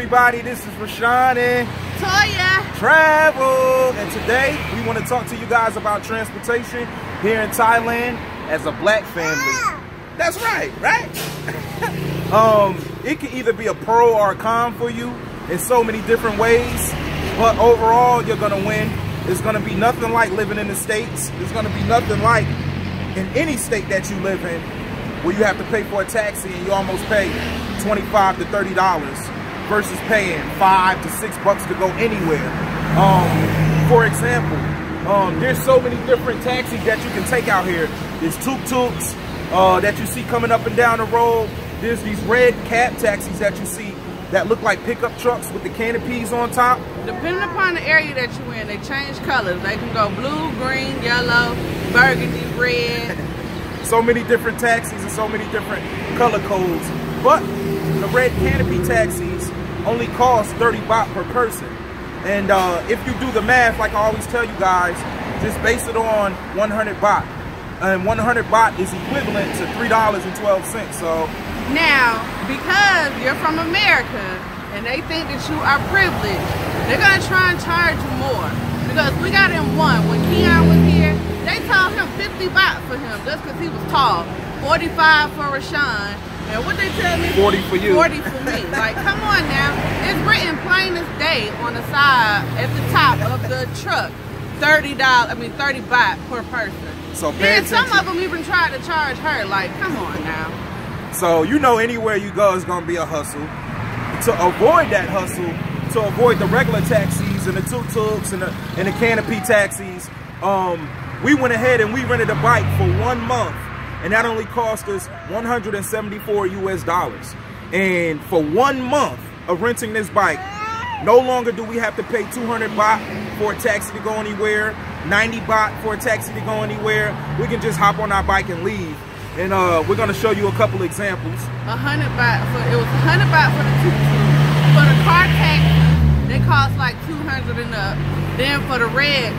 everybody, this is Rashan and Toya Travel, and today we want to talk to you guys about transportation here in Thailand as a black family. That's right? It can either be a pro or a con for you in so many different ways, but overall you're gonna win. It's gonna be nothing like living in the States. It's gonna be nothing like in any state that you live in, where you have to pay for a taxi and you almost pay $25 to $30 versus paying $5 to $6 to go anywhere. For example, there's so many different taxis that you can take out here. There's tuk-tuks that you see coming up and down the road. There's these red cab taxis that you see that look like pickup trucks with the canopies on top. Depending upon the area that you're in, they change colors. They can go blue, green, yellow, burgundy, red. So many different taxis and so many different color codes. But the red canopy taxis only cost 30 baht per person. And if you do the math, like I always tell you guys, just base it on 100 baht. And 100 baht is equivalent to $3.12. So now, because you're from America and they think that you are privileged, they're gonna try and charge you more. Because we got him one. When Keon was here, they told him 50 baht for him just because he was tall. 45 for Rashan. And what they tell me? 40 for you. 40 for me. Like, come on now. It's written plain as day on the side at the top of the truck. $30, 30 baht per person. So pay attention. Some of them even tried to charge her. Like, come on now. So you know, anywhere you go is gonna be a hustle. To avoid that hustle, to avoid the regular taxis and the tuk-tuks and the canopy taxis, we went ahead and we rented a bike for 1 month, and that only cost us 174 US dollars. And for 1 month of renting this bike, no longer do we have to pay 200 baht for a taxi to go anywhere, 90 baht for a taxi to go anywhere. We can just hop on our bike and leave. And we're gonna show you a couple examples. 100 baht it was 100 baht for the tuk-tuk. For the car taxi, they cost like 200 and up. Then for the red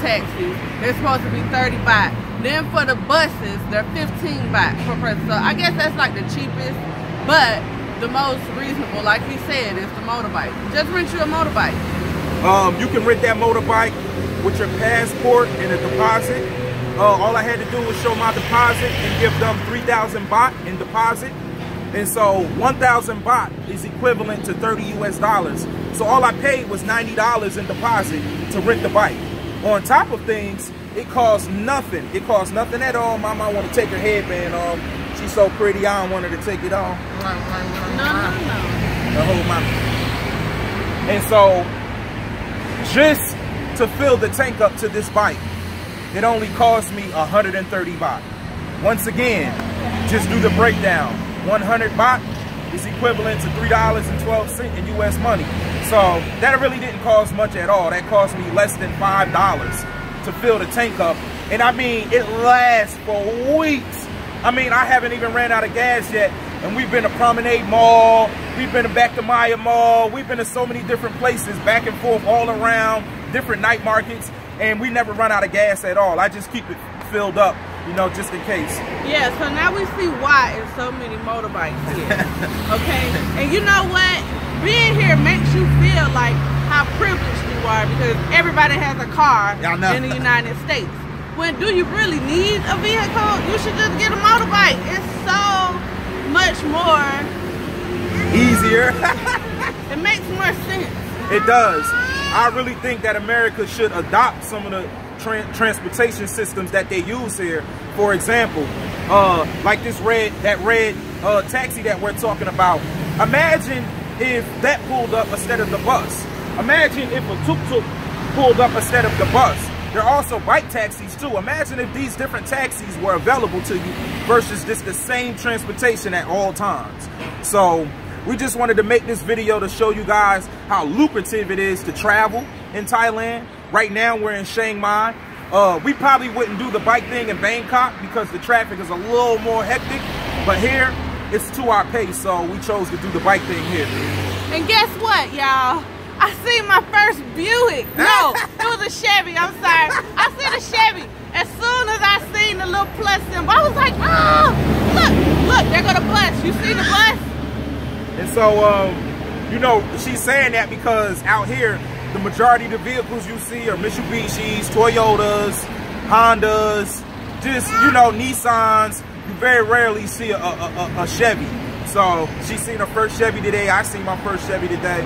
taxis, they're supposed to be 30 baht. Then for the buses, they're 15 baht per person. So I guess that's like the cheapest, but the most reasonable, like he said, is the motorbike. Just rent you a motorbike. You can rent that motorbike with your passport and a deposit. All I had to do was show my deposit and give them 3,000 baht in deposit. And so 1,000 baht is equivalent to 30 US dollars. So all I paid was $90 in deposit to rent the bike. On top of things, it costs nothing. It costs nothing at all. Mama, I want to take her headband off. She's so pretty, I don't want her to take it off. No. The whole mama. And so, just to fill the tank up to this bike, it only cost me 130 baht. Once again, just do the breakdown. 100 baht is equivalent to $3.12 in US money. So that really didn't cost much at all. That cost me less than $5 to fill the tank up. And I mean, it lasts for weeks. I mean, I haven't even ran out of gas yet. And we've been to Promenade Mall, we've been to Back to Maya Mall, we've been to so many different places, back and forth, all around, different night markets, and we never run out of gas at all. I just keep it filled up, you know, just in case. Yeah, so now we see why there's so many motorbikes here, okay? And you know what? Being here makes you feel like how privileged you are because everybody has a car in the United States. When do you really need a vehicle? You should just get a motorbike. It's so much more easier. It makes more sense. It does. I really think that America should adopt some of the transportation systems that they use here. For example, like this red taxi that we're talking about. Imagine if that pulled up instead of the bus. Imagine if a tuk-tuk pulled up instead of the bus. There are also bike taxis too. Imagine if these different taxis were available to you versus just the same transportation at all times. So we just wanted to make this video to show you guys how lucrative it is to travel in Thailand. Right now we're in Chiang Mai. We probably wouldn't do the bike thing in Bangkok because the traffic is a little more hectic. But here, it's to our pace, so we chose to do the bike thing here. And guess what, y'all? I seen my first Buick. No, it was a Chevy. I'm sorry. I seen a Chevy. As soon as I seen the little plus symbol, I was like, oh, look, there go the bus. You see the bus? And so you know, she's saying that because out here, the majority of the vehicles you see are Mitsubishis, Toyotas, Hondas, just, you know, Nissans. You very rarely see a Chevy. So she's seen her first Chevy today. I seen my first Chevy today.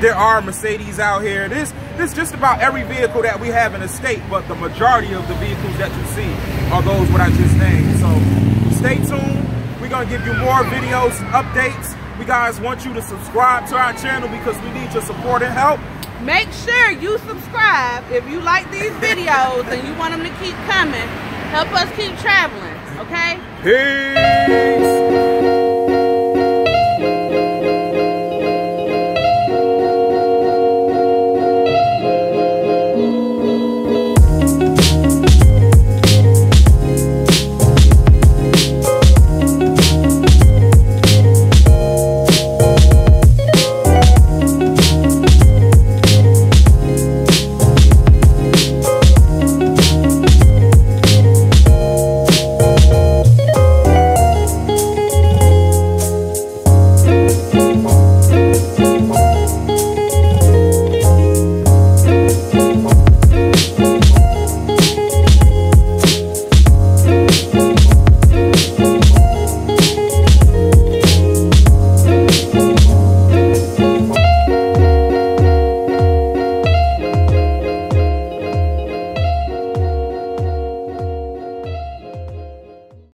There are Mercedes out here. This just about every vehicle that we have in the state, but the majority of the vehicles that you see are those what I just named. So stay tuned. We're gonna give you more videos, updates. We guys want you to subscribe to our channel because we need your support and help. Make sure you subscribe if you like these videos and you want them to keep coming. Help us keep traveling, okay? Peace.